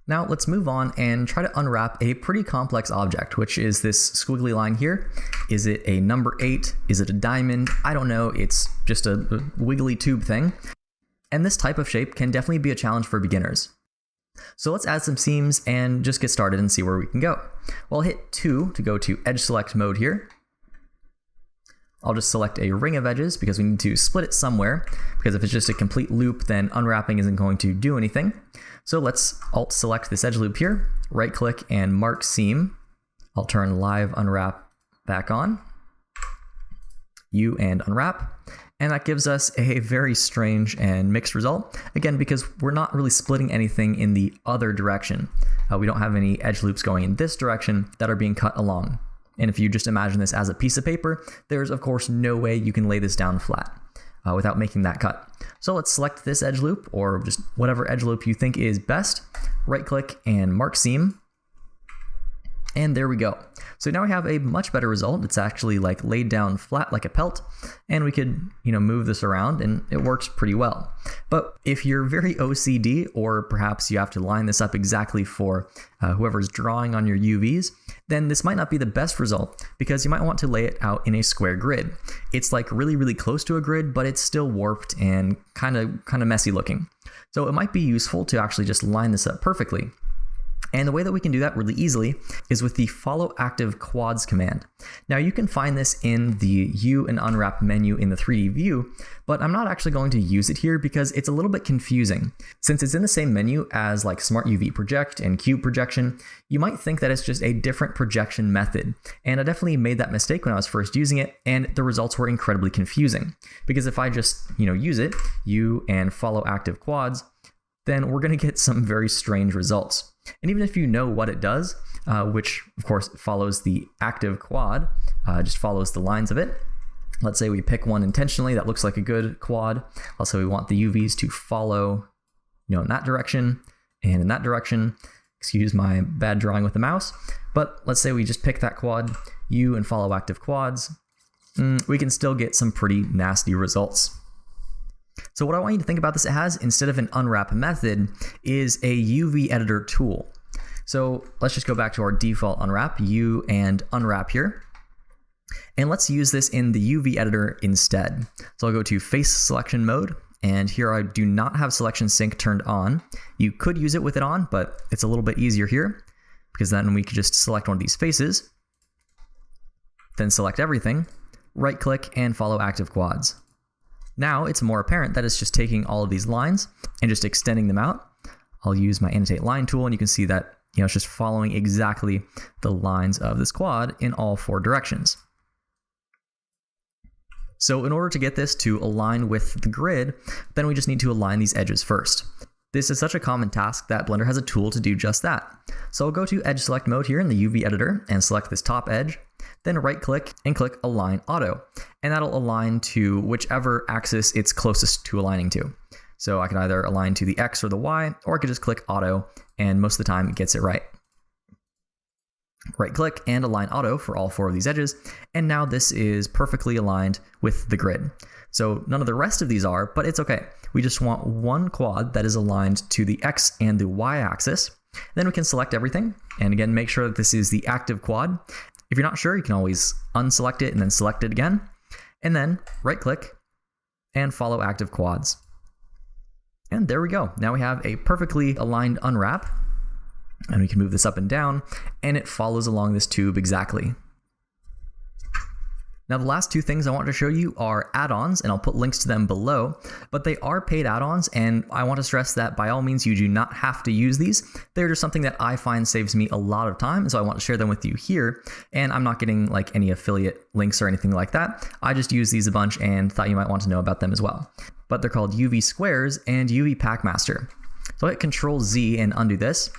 Now let's move on and try to unwrap a pretty complex object, which is this squiggly line here. Is it a number 8? Is it a diamond? I don't know. It's just a wiggly tube thing. And this type of shape can definitely be a challenge for beginners. So let's add some seams and just get started and see where we can go. Well, I'll hit 2 to go to edge select mode here. I'll just select a ring of edges because we need to split it somewhere, because if it's just a complete loop, then unwrapping isn't going to do anything. So let's alt select this edge loop here, right click and mark seam. I'll turn live unwrap back on, U and unwrap. And that gives us a very strange and mixed result. Again, because we're not really splitting anything in the other direction. We don't have any edge loops going in this direction that are being cut along. And if you just imagine this as a piece of paper, there's of course no way you can lay this down flat without making that cut. So let's select this edge loop, or just whatever edge loop you think is best. Right click and mark seam. And there we go. So now we have a much better result. It's actually like laid down flat like a pelt, and we could, move this around and it works pretty well. But if you're very OCD, or perhaps you have to line this up exactly for whoever's drawing on your UVs, then this might not be the best result, because you might want to lay it out in a square grid. It's like really, really close to a grid, but it's still warped and kind of messy looking. So it might be useful to actually just line this up perfectly. And the way that we can do that really easily is with the follow active quads command. Now you can find this in the U and unwrap menu in the 3D view, but I'm not actually going to use it here because it's a little bit confusing. Since it's in the same menu as like Smart UV Project and Cube Projection, you might think that it's just a different projection method. And I definitely made that mistake when I was first using it, and the results were incredibly confusing. Because if I just, use it, U and follow active quads, then we're going to get some very strange results. And even if you know what it does, which of course follows the active quad, just follows the lines of it. Let's say we pick one intentionally that looks like a good quad. Also, we want the UVs to follow, in that direction and in that direction. Excuse my bad drawing with the mouse. But let's say we just pick that quad, U and follow active quads. We can still get some pretty nasty results. So what I want you to think about this as, instead of an unwrap method, is a UV editor tool. So let's just go back to our default unwrap, U and unwrap here. And let's use this in the UV editor instead. So I'll go to face selection mode, and here I do not have selection sync turned on. You could use it with it on, but it's a little bit easier here, because then we could just select one of these faces, then select everything, right click and follow active quads. Now it's more apparent that it's just taking all of these lines and just extending them out. I'll use my annotate line tool, and you can see that it's just following exactly the lines of this quad in all 4 directions. So in order to get this to align with the grid, then we just need to align these edges first. This is such a common task that Blender has a tool to do just that. So I'll go to edge select mode here in the UV editor and select this top edge. Then right click and click Align Auto, and that'll align to whichever axis it's closest to aligning to. So I can either align to the X or the Y, or I could just click Auto, and most of the time it gets it right. Right click and Align Auto for all 4 of these edges, and now this is perfectly aligned with the grid. So none of the rest of these are, but it's okay. We just want one quad that is aligned to the X and the Y axis. Then we can select everything, and again make sure that this is the active quad. If you're not sure, you can always unselect it and then select it again. And then right click and follow active quads. And there we go. Now we have a perfectly aligned unwrap, and we can move this up and down, and it follows along this tube exactly. Now the last 2 things I want to show you are add-ons, and I'll put links to them below, but they are paid add-ons, and I want to stress that by all means you do not have to use these. They're just something that I find saves me a lot of time, so I want to share them with you here, and I'm not getting like any affiliate links or anything like that. I just use these a bunch and thought you might want to know about them as well. But they're called UV Squares and UV Pack Master. So I hit Control Z and undo this.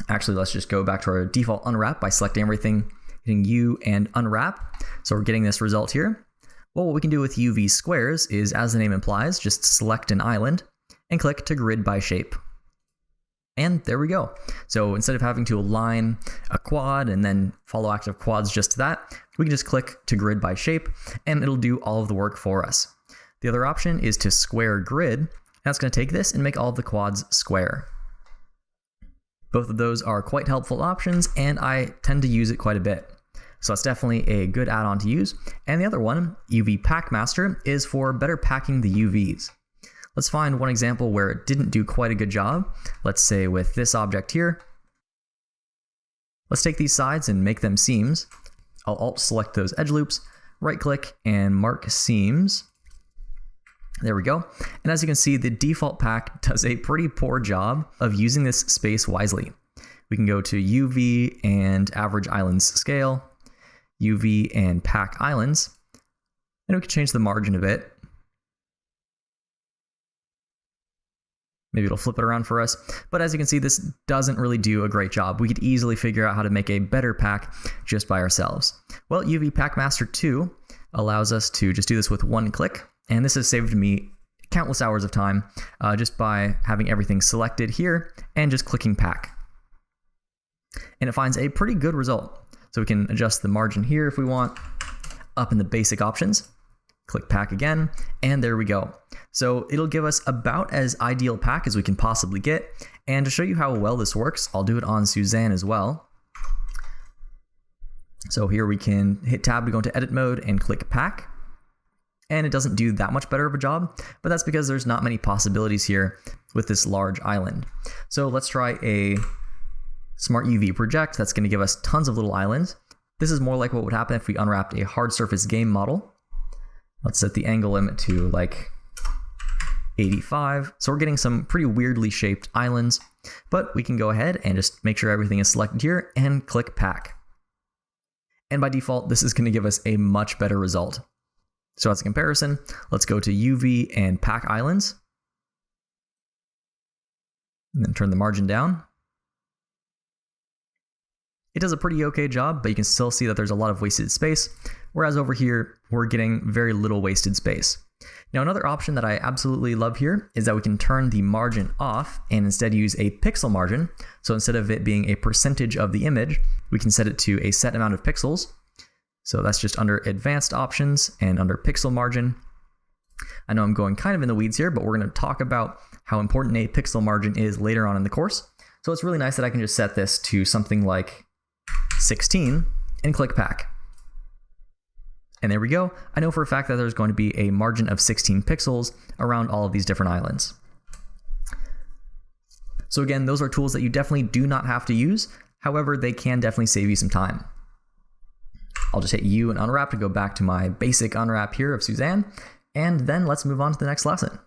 Actually, let's just go back to our default unwrap by selecting everything, hitting U and unwrap. So we're getting this result here. Well, what we can do with UV Squares is, as the name implies, just select an island and click to grid by shape. And there we go. So instead of having to align a quad and then follow active quads just to that, we can just click to grid by shape, and it'll do all of the work for us. The other option is to square grid. That's going to take this and make all of the quads square. Both of those are quite helpful options, and I tend to use it quite a bit. So that's definitely a good add-on to use. And the other one, UV Pack Master, is for better packing the UVs. Let's find one example where it didn't do quite a good job. Let's say with this object here. Let's take these sides and make them seams. I'll Alt select those edge loops, right click and mark seams. There we go. And as you can see, the default pack does a pretty poor job of using this space wisely. We can go to UV and average islands scale, UV and pack islands, and we can change the margin a bit. Maybe it'll flip it around for us. But as you can see, this doesn't really do a great job. We could easily figure out how to make a better pack just by ourselves. Well, UV Pack Master 2 allows us to just do this with one click. And this has saved me countless hours of time just by having everything selected here and just clicking pack. And it finds a pretty good result. So we can adjust the margin here if we want, up in the basic options, click pack again, and there we go. So it'll give us about as ideal pack as we can possibly get. And to show you how well this works, I'll do it on Suzanne as well. So here we can hit tab to go into edit mode and click pack. And it doesn't do that much better of a job, but that's because there's not many possibilities here with this large island. So let's try a Smart UV project. That's going to give us tons of little islands. This is more like what would happen if we unwrapped a hard surface game model. Let's set the angle limit to like 85. So we're getting some pretty weirdly shaped islands, but we can go ahead and just make sure everything is selected here and click pack. And by default, this is going to give us a much better result. So as a comparison, let's go to UV and pack islands. And then turn the margin down. It does a pretty okay job, but you can still see that there's a lot of wasted space, whereas over here, we're getting very little wasted space. Now, another option that I absolutely love here is that we can turn the margin off and instead use a pixel margin. So instead of it being a percentage of the image, we can set it to a set amount of pixels. So that's just under advanced options and under pixel margin. I know I'm going kind of in the weeds here, but we're going to talk about how important a pixel margin is later on in the course. So it's really nice that I can just set this to something like 16 and click pack. And there we go. I know for a fact that there's going to be a margin of 16 pixels around all of these different islands. So again, those are tools that you definitely do not have to use. However, they can definitely save you some time. I'll just hit U and unwrap to go back to my basic unwrap here of Suzanne. And then let's move on to the next lesson.